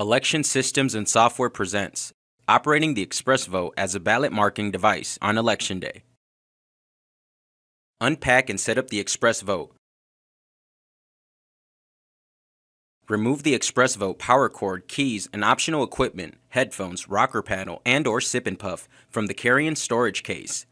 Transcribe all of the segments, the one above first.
Election Systems and Software presents Operating the ExpressVote as a Ballot Marking Device on Election Day. Unpack and set up the ExpressVote. Remove the ExpressVote power cord, keys, and optional equipment, headphones, rocker panel, and/or sip and puff from the carry-in storage case.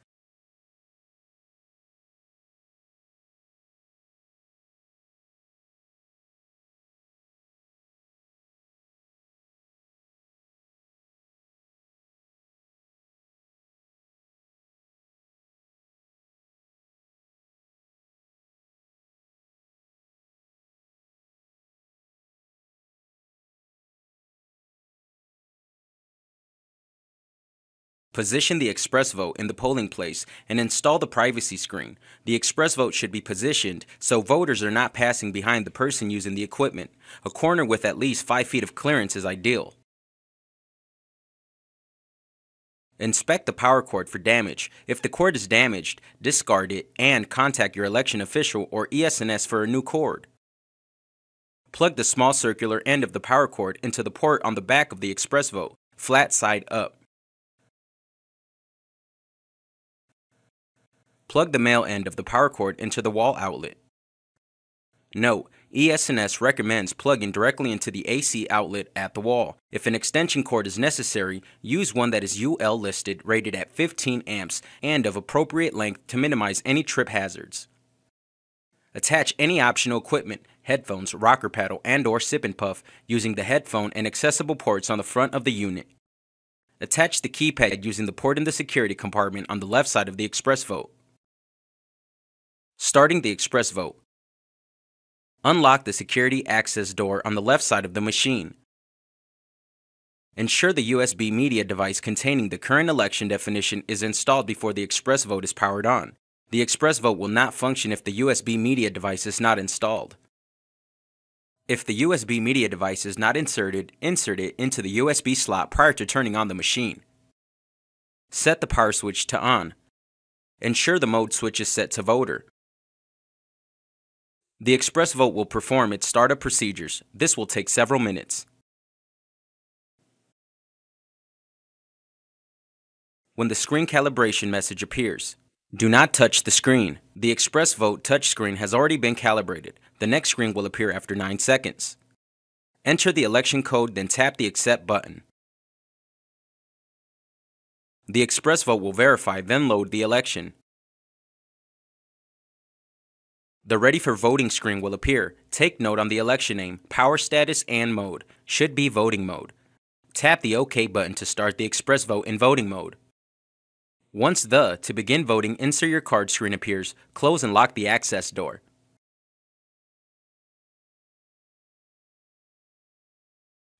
Position the ExpressVote in the polling place and install the privacy screen. The ExpressVote should be positioned so voters are not passing behind the person using the equipment. A corner with at least 5 feet of clearance is ideal. Inspect the power cord for damage. If the cord is damaged, discard it and contact your election official or ES&S for a new cord. Plug the small circular end of the power cord into the port on the back of the ExpressVote, flat side up. Plug the male end of the power cord into the wall outlet. Note, ES&S recommends plugging directly into the AC outlet at the wall. If an extension cord is necessary, use one that is UL listed, rated at 15 amps, and of appropriate length to minimize any trip hazards. Attach any optional equipment, headphones, rocker paddle, and/or sip and puff using the headphone and accessible ports on the front of the unit. Attach the keypad using the port in the security compartment on the left side of the ExpressVote. Starting the ExpressVote. Unlock the security access door on the left side of the machine. Ensure the USB media device containing the current election definition is installed before the ExpressVote is powered on. The ExpressVote will not function if the USB media device is not installed. If the USB media device is not inserted, insert it into the USB slot prior to turning on the machine. Set the power switch to on. Ensure the mode switch is set to voter. The ExpressVote will perform its startup procedures. This will take several minutes. When the screen calibration message appears, do not touch the screen. The ExpressVote touchscreen has already been calibrated. The next screen will appear after 9 seconds. Enter the election code, then tap the Accept button. The ExpressVote will verify, then load the election. The Ready for Voting screen will appear. Take note on the election name, power status, and mode. Should be voting mode. Tap the OK button to start the ExpressVote in voting mode. Once to begin voting, insert your card screen appears, close and lock the access door.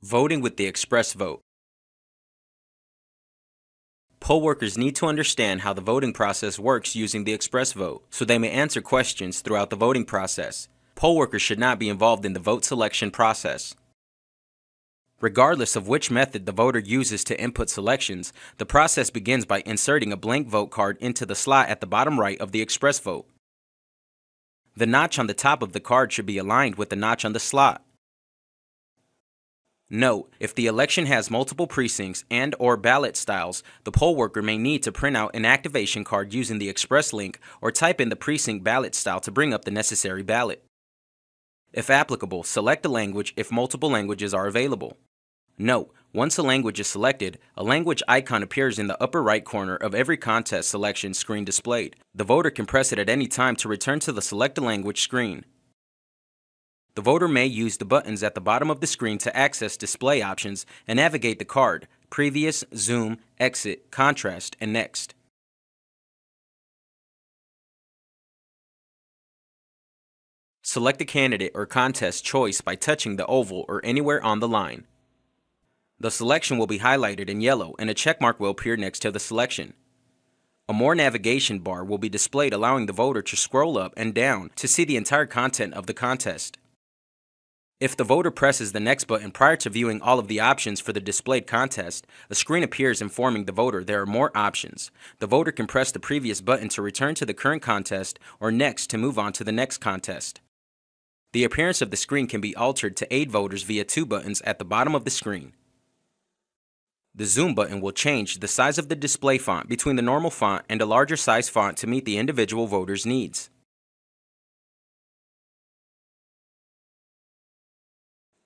Voting with the ExpressVote. Poll workers need to understand how the voting process works using the ExpressVote, so they may answer questions throughout the voting process. Poll workers should not be involved in the vote selection process. Regardless of which method the voter uses to input selections, the process begins by inserting a blank vote card into the slot at the bottom right of the ExpressVote. The notch on the top of the card should be aligned with the notch on the slot. Note, if the election has multiple precincts and/or ballot styles, the poll worker may need to print out an activation card using the Express link or type in the precinct ballot style to bring up the necessary ballot. If applicable, select a language if multiple languages are available. Note, once a language is selected, a language icon appears in the upper right corner of every contest selection screen displayed. The voter can press it at any time to return to the Select a Language screen. The voter may use the buttons at the bottom of the screen to access display options and navigate the card: Previous, Zoom, Exit, Contrast, and Next. Select a candidate or contest choice by touching the oval or anywhere on the line. The selection will be highlighted in yellow and a checkmark will appear next to the selection. A More navigation bar will be displayed, allowing the voter to scroll up and down to see the entire content of the contest. If the voter presses the next button prior to viewing all of the options for the displayed contest, a screen appears informing the voter there are more options. The voter can press the previous button to return to the current contest or next to move on to the next contest. The appearance of the screen can be altered to aid voters via two buttons at the bottom of the screen. The zoom button will change the size of the display font between the normal font and a larger size font to meet the individual voter's needs.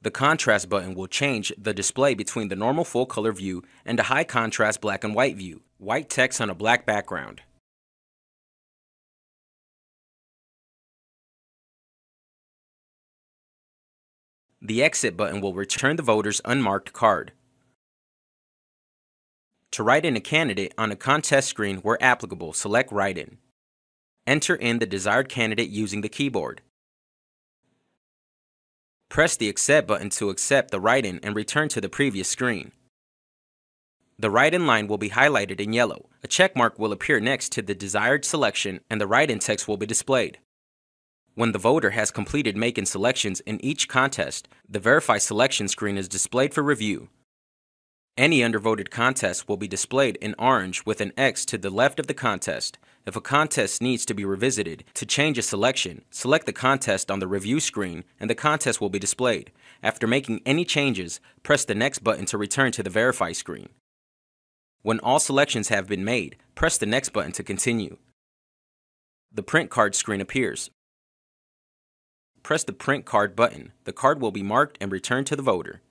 The contrast button will change the display between the normal full color view and a high contrast black and white view, white text on a black background. The exit button will return the voter's unmarked card. To write in a candidate on a contest screen where applicable, select Write In. Enter in the desired candidate using the keyboard. Press the Accept button to accept the write-in and return to the previous screen. The write-in line will be highlighted in yellow. A check mark will appear next to the desired selection and the write-in text will be displayed. When the voter has completed making selections in each contest, the Verify Selection screen is displayed for review. Any undervoted contest will be displayed in orange with an X to the left of the contest. If a contest needs to be revisited, to change a selection, select the contest on the review screen and the contest will be displayed. After making any changes, press the Next button to return to the Verify screen. When all selections have been made, press the Next button to continue. The Print Card screen appears. Press the Print Card button. The card will be marked and returned to the voter.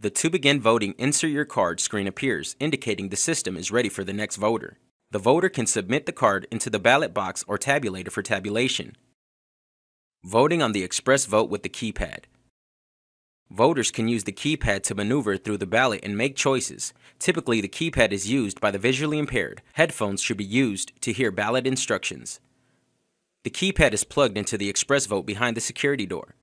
The To Begin Voting Insert Your Card screen appears, indicating the system is ready for the next voter. The voter can submit the card into the ballot box or tabulator for tabulation. Voting on the ExpressVote with the keypad. Voters can use the keypad to maneuver through the ballot and make choices. Typically, the keypad is used by the visually impaired. Headphones should be used to hear ballot instructions. The keypad is plugged into the ExpressVote behind the security door.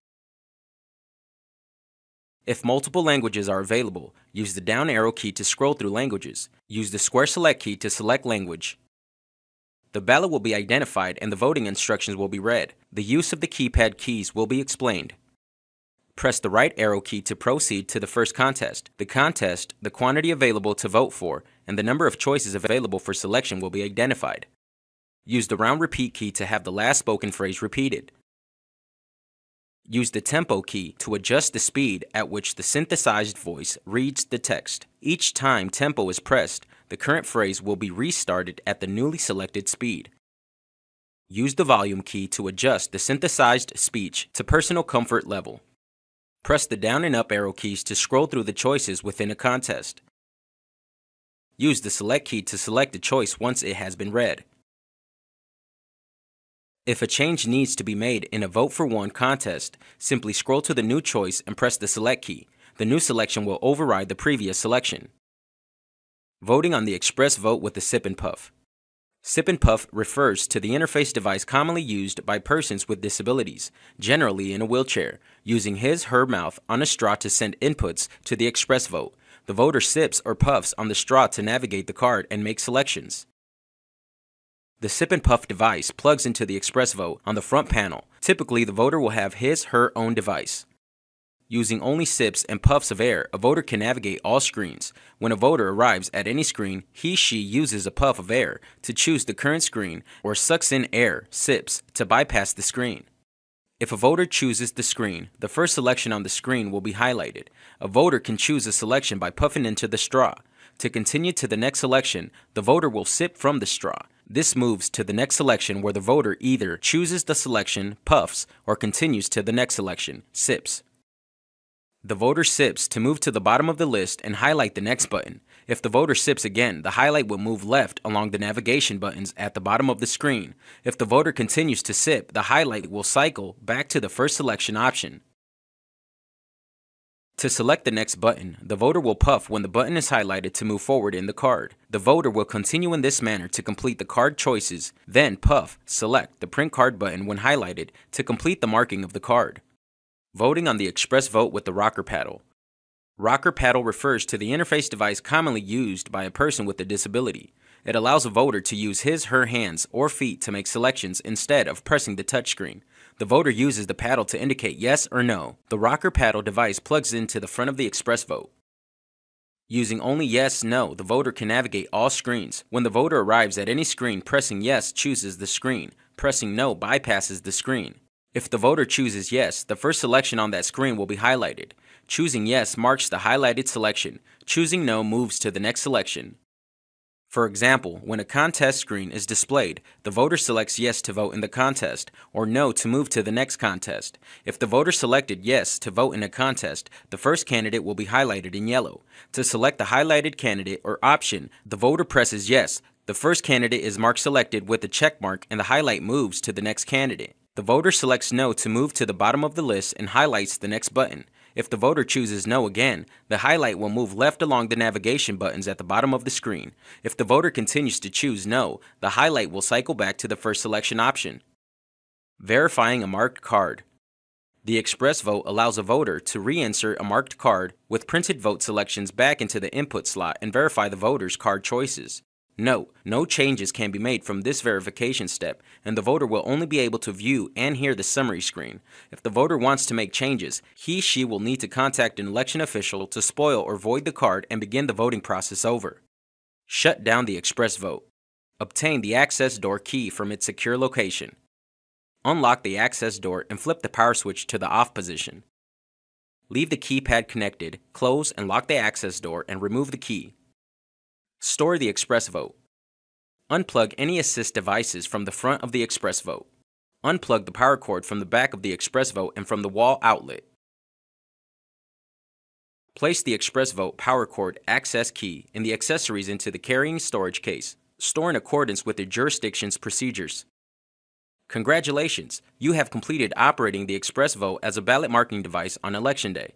If multiple languages are available, use the down arrow key to scroll through languages. Use the square select key to select language. The ballot will be identified and the voting instructions will be read. The use of the keypad keys will be explained. Press the right arrow key to proceed to the first contest. The contest, the quantity available to vote for, and the number of choices available for selection will be identified. Use the round repeat key to have the last spoken phrase repeated. Use the tempo key to adjust the speed at which the synthesized voice reads the text. Each time tempo is pressed, the current phrase will be restarted at the newly selected speed. Use the volume key to adjust the synthesized speech to personal comfort level. Press the down and up arrow keys to scroll through the choices within a contest. Use the select key to select a choice once it has been read. If a change needs to be made in a Vote for One contest, simply scroll to the new choice and press the select key. The new selection will override the previous selection. Voting on the ExpressVote with the Sip and Puff. Sip and Puff refers to the interface device commonly used by persons with disabilities, generally in a wheelchair, using his/her mouth on a straw to send inputs to the ExpressVote. The voter sips or puffs on the straw to navigate the card and make selections. The Sip and Puff device plugs into the ExpressVote on the front panel. Typically, the voter will have his/her own device. Using only sips and puffs of air, a voter can navigate all screens. When a voter arrives at any screen, he/she uses a puff of air to choose the current screen or sucks in air, sips, to bypass the screen. If a voter chooses the screen, the first selection on the screen will be highlighted. A voter can choose a selection by puffing into the straw. To continue to the next selection, the voter will sip from the straw. This moves to the next selection where the voter either chooses the selection, puffs, or continues to the next selection, sips. The voter sips to move to the bottom of the list and highlight the next button. If the voter sips again, the highlight will move left along the navigation buttons at the bottom of the screen. If the voter continues to sip, the highlight will cycle back to the first selection option. To select the next button, the voter will puff when the button is highlighted to move forward in the card. The voter will continue in this manner to complete the card choices, then puff, select the Print Card button when highlighted to complete the marking of the card. Voting on the ExpressVote with the rocker paddle. Rocker paddle refers to the interface device commonly used by a person with a disability. It allows a voter to use his/her hands or feet to make selections instead of pressing the touchscreen. The voter uses the paddle to indicate yes or no. The rocker paddle device plugs into the front of the ExpressVote. Using only yes, no, the voter can navigate all screens. When the voter arrives at any screen, pressing yes chooses the screen. Pressing no bypasses the screen. If the voter chooses yes, the first selection on that screen will be highlighted. Choosing yes marks the highlighted selection. Choosing no moves to the next selection. For example, when a contest screen is displayed, the voter selects yes to vote in the contest, or no to move to the next contest. If the voter selected yes to vote in a contest, the first candidate will be highlighted in yellow. To select the highlighted candidate or option, the voter presses yes. The first candidate is marked selected with a check mark and the highlight moves to the next candidate. The voter selects no to move to the bottom of the list and highlights the next button. If the voter chooses no again, the highlight will move left along the navigation buttons at the bottom of the screen. If the voter continues to choose no, the highlight will cycle back to the first selection option. Verifying a marked card. The ExpressVote allows a voter to reinsert a marked card with printed vote selections back into the input slot and verify the voter's card choices. Note, no changes can be made from this verification step, and the voter will only be able to view and hear the summary screen. If the voter wants to make changes, he/she will need to contact an election official to spoil or void the card and begin the voting process over. Shut down the ExpressVote. Obtain the access door key from its secure location. Unlock the access door and flip the power switch to the off position. Leave the keypad connected, close and lock the access door, and remove the key. Store the ExpressVote. Unplug any assist devices from the front of the ExpressVote. Unplug the power cord from the back of the ExpressVote and from the wall outlet. Place the ExpressVote power cord access key and the accessories into the carrying storage case. Store in accordance with the jurisdiction's procedures. Congratulations! You have completed operating the ExpressVote as a ballot marking device on Election Day.